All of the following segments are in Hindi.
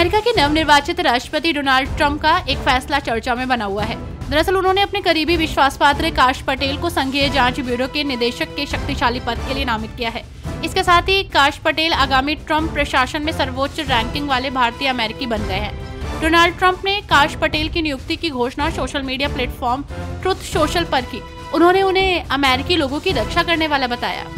अमेरिका के नवनिर्वाचित राष्ट्रपति डोनाल्ड ट्रंप का एक फैसला चर्चा में बना हुआ है। दरअसल उन्होंने अपने करीबी विश्वास पात्र काश पटेल को संघीय जांच ब्यूरो के निदेशक के शक्तिशाली पद के लिए नामित किया है। इसके साथ ही काश पटेल आगामी ट्रंप प्रशासन में सर्वोच्च रैंकिंग वाले भारतीय अमेरिकी बन गए हैं। डोनाल्ड ट्रंप ने काश पटेल की नियुक्ति की घोषणा social media platform truth social पर की। उन्होंने उन्हें अमेरिकी लोगों की रक्षा करने वाला बताया।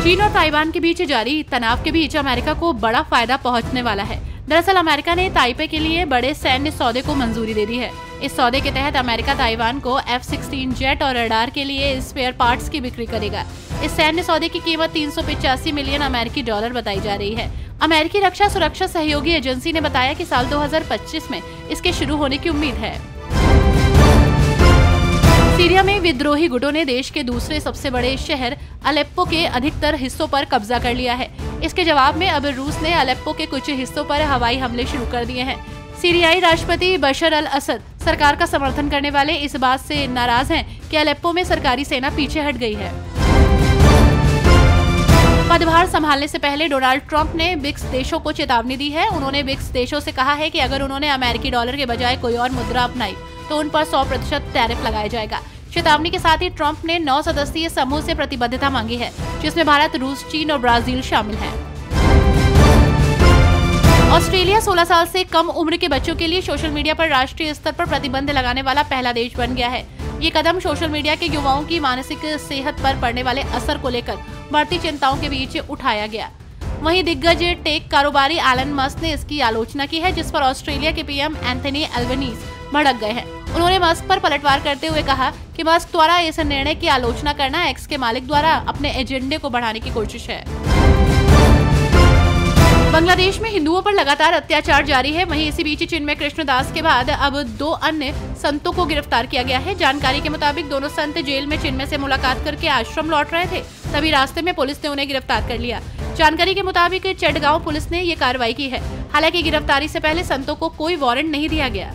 चीन और ताइवान के बीच जारी तनाव के बीच अमेरिका को बड़ा फायदा पहुंचने वाला है। दरअसल अमेरिका ने ताइपे के लिए बड़े सैन्य सौदे को मंजूरी दे दी है। इस सौदे के तहत अमेरिका ताइवान को F-16 जेट और रडार के लिए स्पेयर पार्ट्स की बिक्री करेगा। इस सैन्य सौदे की कीमत 385 मिलियन अमेरिकी डॉलर बताई जा रही है। अमेरिकी रक्षा सुरक्षा सहयोगी एजेंसी ने बताया कि साल 2025 में इसके शुरू होने की उम्मीद है। सीरिया में विद्रोही गुटों ने देश के दूसरे सबसे बड़े शहर अलेप्पो के अधिकतर हिस्सों पर कब्जा कर लिया है। इसके जवाब में अब रूस ने अलेप्पो के कुछ हिस्सों पर हवाई हमले शुरू कर दिए हैं। सीरियाई राष्ट्रपति बशर अल असद सरकार का समर्थन करने वाले इस बात से नाराज हैं कि अलेप्पो में सरकारी सेना पीछे हट गई है। पदभार संभालने से पहले डोनाल्ड ट्रंप ने ब्रिक्स देशों को चेतावनी दी है। उन्होंने ब्रिक्स देशों से कहा है कि अगर उन्होंने अमेरिकी डॉलर के बजाय कोई और मुद्रा अपनाई तो उन पर 100% टैरिफ लगाया जाएगा। चेतावनी के साथ ही ट्रंप ने 9 सदस्यीय समूह से प्रतिबद्धता मांगी है, जिसमें भारत, रूस, चीन और ब्राजील शामिल हैं। ऑस्ट्रेलिया 16 साल से कम उम्र के बच्चों के लिए सोशल मीडिया पर राष्ट्रीय स्तर पर प्रतिबंध लगाने वाला पहला देश बन गया है। ये कदम सोशल मीडिया के युवाओं की मानसिक सेहत पर पड़ने वाले असर को लेकर बढ़ती चिंताओं के बीच उठाया गया। वहीं दिग्गज टेक कारोबारी एलन मस्क ने इसकी आलोचना की है, जिस पर ऑस्ट्रेलिया के पीएम एंथनी एल्बनीज भड़क गए हैं। उन्होंने मस्क पर पलटवार करते हुए कहा कि मस्क द्वारा इस निर्णय की आलोचना करना एक्स के मालिक द्वारा अपने एजेंडे को बढ़ाने की कोशिश है। बांग्लादेश में हिंदुओं पर लगातार अत्याचार जारी है। वहीं इसी बीच चिन्मय कृष्णदास के बाद अब 2 अन्य संतों को गिरफ्तार किया गया है। जानकारी के मुताबिक दोनों संत जेल में चिन्मय से मुलाकात करके आश्रम लौट रहे थे, तभी रास्ते में पुलिस ने उन्हें गिरफ्तार कर लिया। जानकारी के मुताबिक चटगांव पुलिस ने ये कार्रवाई की है। हालांकि गिरफ्तारी से पहले संतों को कोई वारंट नहीं दिया गया।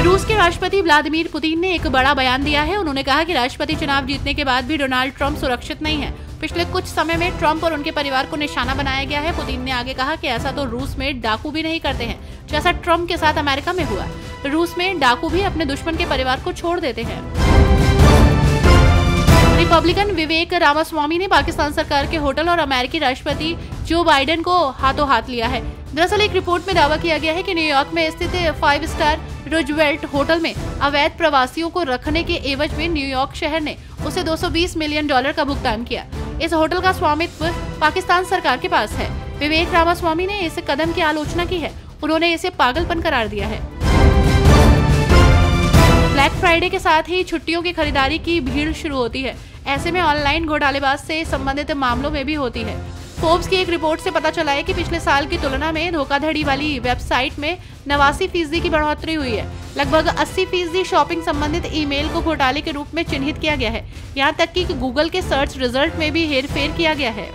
रूस के राष्ट्रपति व्लादिमीर पुतिन ने एक बड़ा बयान दिया है। उन्होंने कहा कि राष्ट्रपति चुनाव जीतने के बाद भी डोनाल्ड ट्रंप सुरक्षित नहीं है। पिछले कुछ समय में ट्रंप और उनके परिवार को निशाना बनाया गया है। पुतिन ने आगे कहा कि ऐसा तो रूस में डाकू भी नहीं करते हैं, जैसा ट्रंप के साथ अमेरिका में हुआ। रूस में डाकू भी अपने दुश्मन के परिवार को छोड़ देते हैं। रिपब्लिकन विवेक रामास्वामी ने पाकिस्तान सरकार के होटल और अमेरिकी राष्ट्रपति जो बाइडेन को हाथों हाथ लिया है। दरअसल एक रिपोर्ट में दावा किया गया है कि न्यूयॉर्क में स्थित 5 स्टार रूजवेल्ट होटल में अवैध प्रवासियों को रखने के एवज में न्यूयॉर्क शहर ने उसे $220 मिलियन का भुगतान किया। इस होटल का स्वामित्व पाकिस्तान सरकार के पास है। विवेक रामास्वामी ने इस कदम की आलोचना की है। उन्होंने इसे पागलपन करार दिया है। ब्लैक फ्राइडे के साथ ही छुट्टियों की खरीदारी की भीड़ शुरू होती है। ऐसे में ऑनलाइन घोटालेबाज से संबंधित मामलों में भी होती है। फोर्ब्स की एक रिपोर्ट से पता चला है कि पिछले साल की तुलना में धोखाधड़ी वाली वेबसाइट में 89% की बढ़ोतरी हुई है। लगभग 80% शॉपिंग संबंधित ईमेल को घोटाले के रूप में चिन्हित किया गया है। यहाँ तक कि गूगल के सर्च रिजल्ट में भी हेरफेर किया गया है।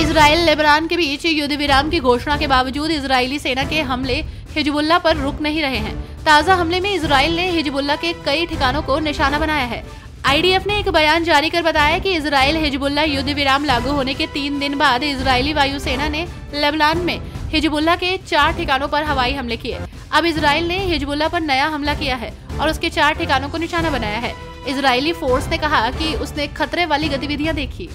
इजराइल लेबनान के बीच युद्ध विराम की घोषणा के बावजूद इजरायली सेना के हमले हिजबुल्लाह पर रुक नहीं रहे हैं। ताज़ा हमले में इजराइल ने हिजबुल्लाह के कई ठिकानों को निशाना बनाया है। IDF ने एक बयान जारी कर बताया कि इजराइल हिजबुल्लाह युद्ध विराम लागू होने के 3 दिन बाद इजरायली वायुसेना ने लेबनान में हिजबुल्लाह के 4 ठिकानों पर हवाई हमले किए। अब इजराइल ने हिजबुल्लाह पर नया हमला किया है और उसके 4 ठिकानों को निशाना बनाया है। इजरायली फोर्स ने कहा कि उसने खतरे वाली गतिविधियां देखी।